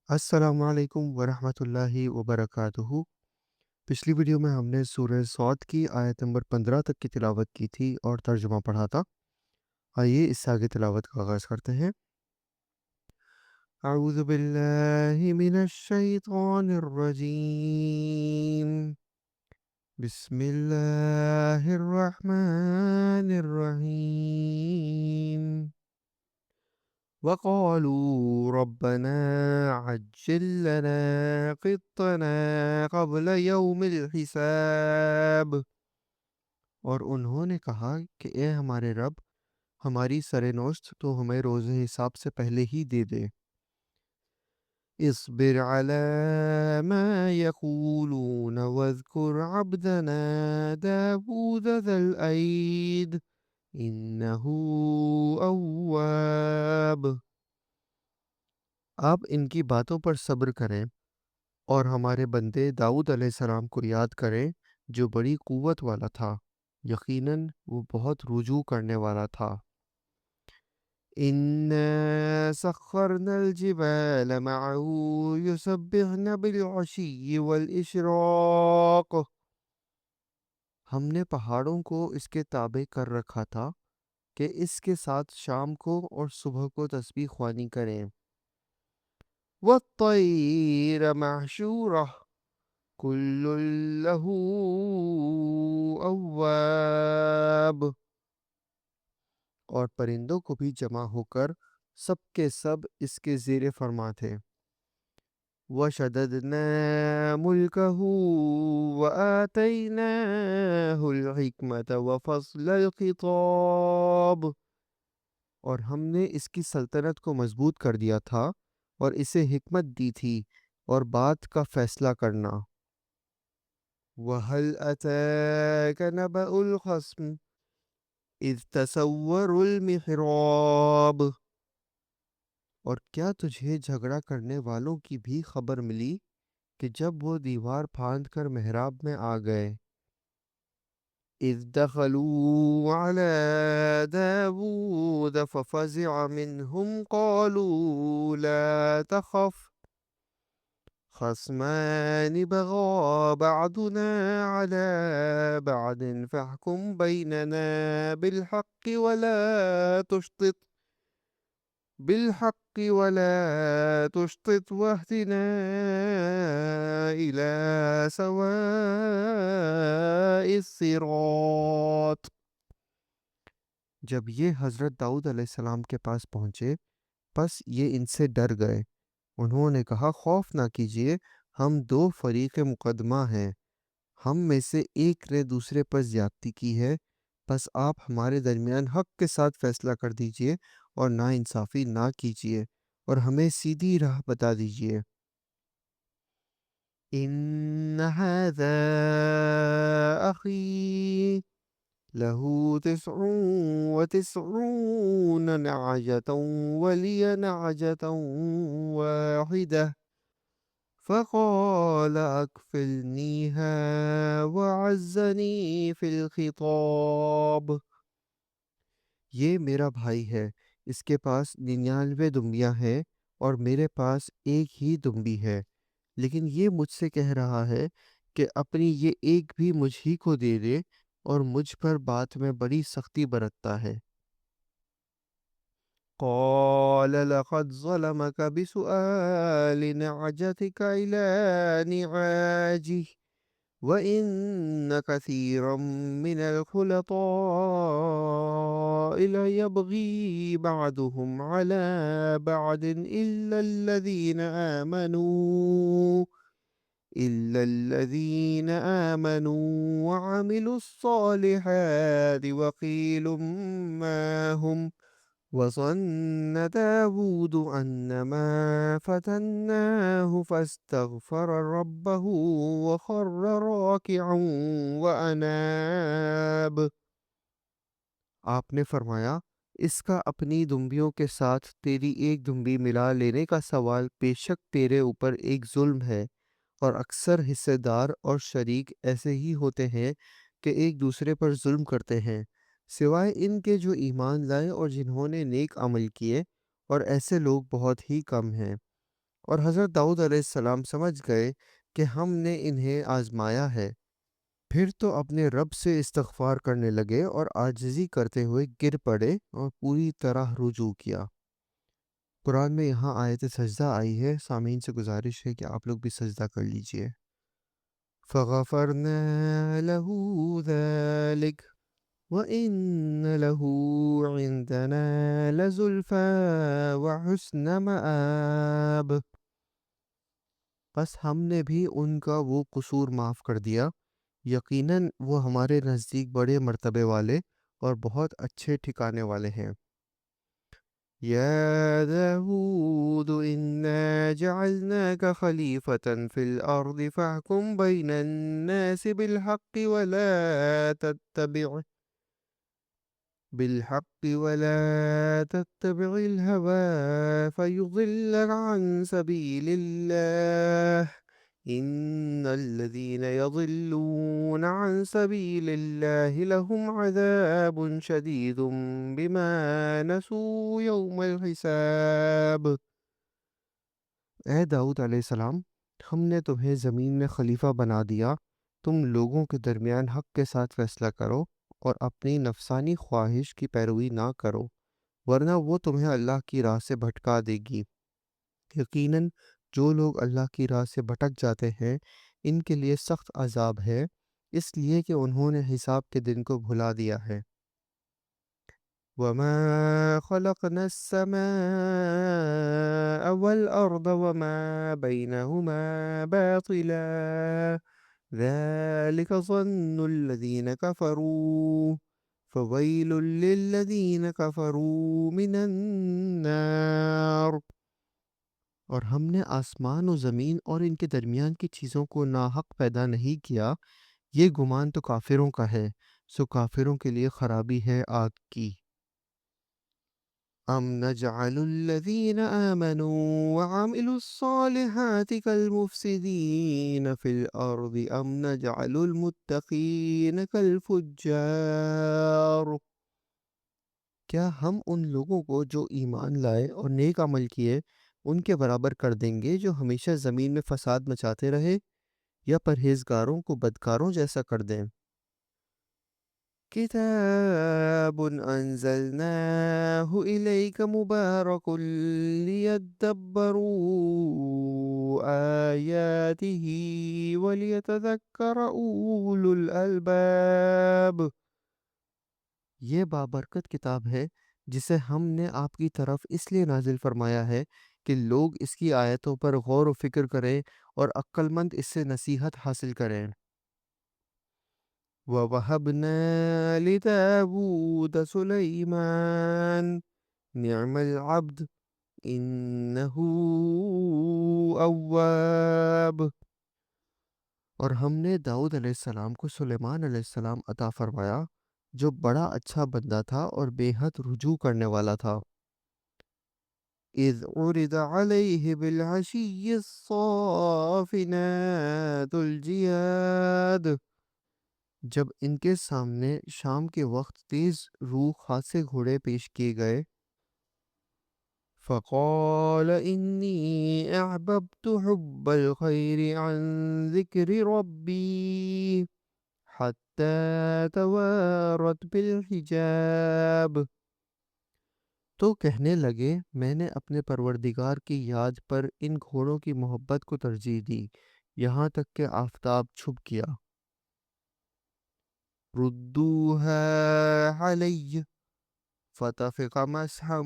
السلام علیکم ورحمۃ اللہ وبرکاتہ۔ پچھلی ویڈیو میں ہم نے سورہ صاد کی آیت نمبر 15 تک کی تلاوت کی تھی اور ترجمہ پڑھا تھا۔ آئیے اس سے آگے تلاوت کا آغاز کرتے ہیں۔ اعوذ باللہ من الشیطان الرجیم، بسم اللہ الرحمن الرحیم۔ وقالوا ربنا عجل لنا قطنا قبل يوم الحساب، اور انہوں نے کہا کہ اے ہمارے رب، ہماری سر نوشت تو ہمیں روز حساب سے پہلے ہی دے دے۔ اصبر على ما يقولون واذكر عبدنا داود ذا الأيد إنه أواب۔ آپ ان کی باتوں پر صبر کریں اور ہمارے بندے داؤد علیہ السلام کو یاد کریں جو بڑی قوت والا تھا، یقیناً وہ بہت رجوع کرنے والا تھا۔ إِنَّا سَخَّرْنَا الْجِبَالَ مَعَهُ يُسَبِّحْنَ بِالْعَشِيِّ وَالْإِشْرَاقِ، ہم نے پہاڑوں کو اس کے تابع کر رکھا تھا کہ اس کے ساتھ شام کو اور صبح کو تسبیح خوانی کریں۔ وَالطَّيْرَ مَحْشُورَةً كُلٌّ لَّهُ أَوَّابٌ، اور پرندوں کو بھی جمع ہو کر سب کے سب اس کے زیر فرما تھے۔ وَشَدَدْنَا مُلْكَهُ وَآتَيْنَاهُ الْحِكْمَةَ وَفَصْلَ الْخِطَابِ، اور ہم نے اس کی سلطنت کو مضبوط کر دیا تھا اور اسے حکمت دی تھی اور بات کا فیصلہ کرنا۔ وَهَلْ أَتَاكَ نَبَأُ الْخَصْمِ إِذْ تَسَوَّرُوا الْمِحْرَابَ، اور کیا تجھے جھگڑا کرنے والوں کی بھی خبر ملی کہ جب وہ دیوار پھاند کر محراب میں آ گئے۔ إِذْ دَخَلُوا عَلَى دَاوُودَ فَفَزِعَ مِنْهُمْ قَالُوا لَا تَخَفْ خصمان بغى بعضنا على بعض فاحكم بيننا بالحق ولا تشطط واهدنا إلى سواء الصراط۔ جب یہ حضرت داؤد علیہ السلام کے پاس پہنچے پس یہ ان سے ڈر گئے۔ انہوں نے کہا خوف نہ کیجیے، ہم دو فریق مقدمہ ہیں، ہم میں سے ایک نے دوسرے پر زیادتی کی ہے، پس آپ ہمارے درمیان حق کے ساتھ فیصلہ کر دیجیے اور ناانصافی نہ کیجیے اور ہمیں سیدھی راہ بتا دیجیے۔ إن هذا أخي له 99 نعجة ولي نعجة واحدة فقال أكفلنيها وعزني في الخطاب۔ یہ میرا بھائی ہے، اس کے پاس 99 دمبیاں ہیں اور میرے پاس ایک ہی دمبی ہے، لیکن یہ مجھ سے کہہ رہا ہے کہ اپنی یہ ایک بھی مجھ ہی کو دے دے اور مجھ پر بات میں بڑی سختی برتتا ہے۔ قال لقد ظلمك بسؤال نعجتك إلى نعاجه وَإِنَّ كَثِيرًا مِّنَ الْخُلَطَاءِ لَيَبْغِي بَعْضُهُمْ عَلَى بَعْضٍ إِلَّا الَّذِينَ آمَنُوا وَعَمِلُوا الصَّالِحَاتِ وَقِيلٌ مَّا هُمْ وَظَنَّ دَاوُودُ أَنَّمَا فَتَنَّاهُ فَاسْتَغْفَرَ رَبَّهُ وَخَرَّ رَاكِعًا وَأَنَابَ۔ آپ نے فرمایا اس کا اپنی دمبیوں کے ساتھ تیری ایک دمبی ملا لینے کا سوال بے شک تیرے اوپر ایک ظلم ہے، اور اکثر حصے دار اور شریک ایسے ہی ہوتے ہیں کہ ایک دوسرے پر ظلم کرتے ہیں، سوائے ان کے جو ایمان لائے اور جنہوں نے نیک عمل کیے، اور ایسے لوگ بہت ہی کم ہیں۔ اور حضرت داؤد علیہ السلام سمجھ گئے کہ ہم نے انہیں آزمایا ہے، پھر تو اپنے رب سے استغفار کرنے لگے اور عاجزی کرتے ہوئے گر پڑے اور پوری طرح رجوع کیا۔ قرآن میں یہاں آیت سجدہ آئی ہے، سامعین سے گزارش ہے کہ آپ لوگ بھی سجدہ کر لیجئے۔ فَغَفَرْنَا لَهُ ذَلِكَ وَإِنَّ لَهُ عِندَنَا لَزُلْفَىٰ وَحُسْنَ مَآبٍ۔ بس ہم نے بھی ان کا وہ قصور معاف کر دیا، یقیناً وہ ہمارے نزدیک بڑے مرتبے والے اور بہت اچھے ٹھکانے والے ہیں۔ یا داود انا جعلناک خلیفۃ فی الارض فاحکم بین الناس بالحق ولا تتبع الهوى فيضلك عن سبيل الله إن الذين يضلون عن سبيل الله لهم عذاب شديد بما نسوا يوم الحساب۔ اے داؤد علیہ السلام، ہم نے تمہیں زمین میں خلیفہ بنا دیا، تم لوگوں کے درمیان حق کے ساتھ فیصلہ کرو اور اپنی نفسانی خواہش کی پیروی نہ کرو، ورنہ وہ تمہیں اللہ کی راہ سے بھٹکا دے گی۔ یقیناً جو لوگ اللہ کی راہ سے بھٹک جاتے ہیں ان کے لیے سخت عذاب ہے، اس لیے کہ انہوں نے حساب کے دن کو بھلا دیا ہے۔ وَمَا خَلَقْنَا السَّمَاءَ وَالْأَرْضَ وَمَا بَيْنَهُمَا بَاطِلًا ذَلِكَ ظَنُّ الَّذِينَ كَفَرُوا فَوَيْلٌ لِّلَّذِينَ كَفَرُوا مِنَ النَّارِ۔ اور ہم نے آسمان و زمین اور ان کے درمیان کی چیزوں کو ناحق پیدا نہیں کیا، یہ گمان تو کافروں کا ہے، سو کافروں کے لیے خرابی ہے آگ کی۔ ام نجعل الذین آمنوا وعملوا الصالحات كالمفسدین فی الارض ام نجعل المتقین كالفجار۔ کیا ہم ان لوگوں کو جو ایمان لائے اور نیک عمل کیے ان کے برابر کر دیں گے جو ہمیشہ زمین میں فساد مچاتے رہے، یا پرہیزگاروں کو بدکاروں جیسا کر دیں؟ کتاب انزلناہ الیک مبارک لیدبروا آیاتہ ولیتذکر اولو الالباب۔ یہ بابرکت کتاب ہے جسے ہم نے آپ کی طرف اس لیے نازل فرمایا ہے کہ لوگ اس کی آیتوں پر غور و فکر کریں اور عقل مند اس سے نصیحت حاصل کریں۔ وَوَهَبْنَا لِدَاوُودَ سُلَيْمَانَ نِعْمَ الْعَبْدُ إِنَّهُ أَوَّابٌ۔ اور ہم نے داؤد علیہ السلام کو سلیمان علیہ السلام عطا فرمایا جو بڑا اچھا بندہ تھا اور بے حد رجوع کرنے والا تھا۔ اذ عرض علیہ بالعشی الصافنات الجیاد۔ جب ان کے سامنے شام کے وقت تیز روح خاصے گھوڑے پیش کیے گئے، فقال انی احببت حب الخیر عن ذکر ربی حتی توارت بالحجاب۔ تو کہنے لگے میں نے اپنے پروردگار کی یاد پر ان گھوڑوں کی محبت کو ترجیح دی یہاں تک کہ آفتاب چھپ گیا۔ ردوها علی فطفق مسحا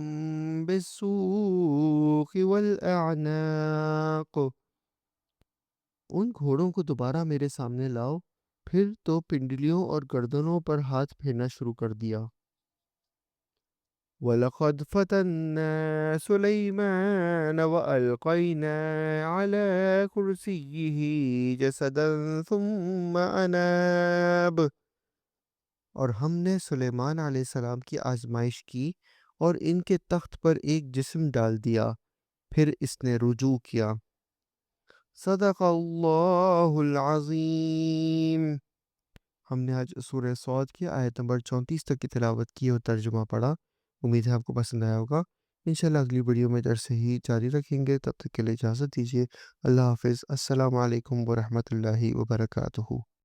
بالسوق والاعناق۔ ان گھوڑوں کو دوبارہ میرے سامنے لاؤ، پھر تو پنڈلیوں اور گردنوں پر ہاتھ پھیرنا شروع کر دیا۔ وَلَقَدْ فَتَنَّا سُلَيْمَانَ وَأَلْقَيْنَا عَلَى كُرْسِيِّهِ جَسَدًا ثُمَّ أَنَابَ۔ اور ہم نے سلیمان علیہ السلام کی آزمائش کی اور ان کے تخت پر ایک جسم ڈال دیا، پھر اس نے رجوع کیا۔ صدق اللہ العظیم۔ ہم نے آج سورہ صاد کی آیت نمبر 34 تک کی تلاوت کی اور ترجمہ پڑھا۔ امید ہے آپ کو پسند آیا ہوگا۔ انشاءاللہ اگلی ویڈیو میں درس ہی جاری رکھیں گے، تب تک کے لیے اجازت دیجیے۔ اللہ حافظ۔ السلام علیکم ورحمۃ اللہ وبرکاتہ۔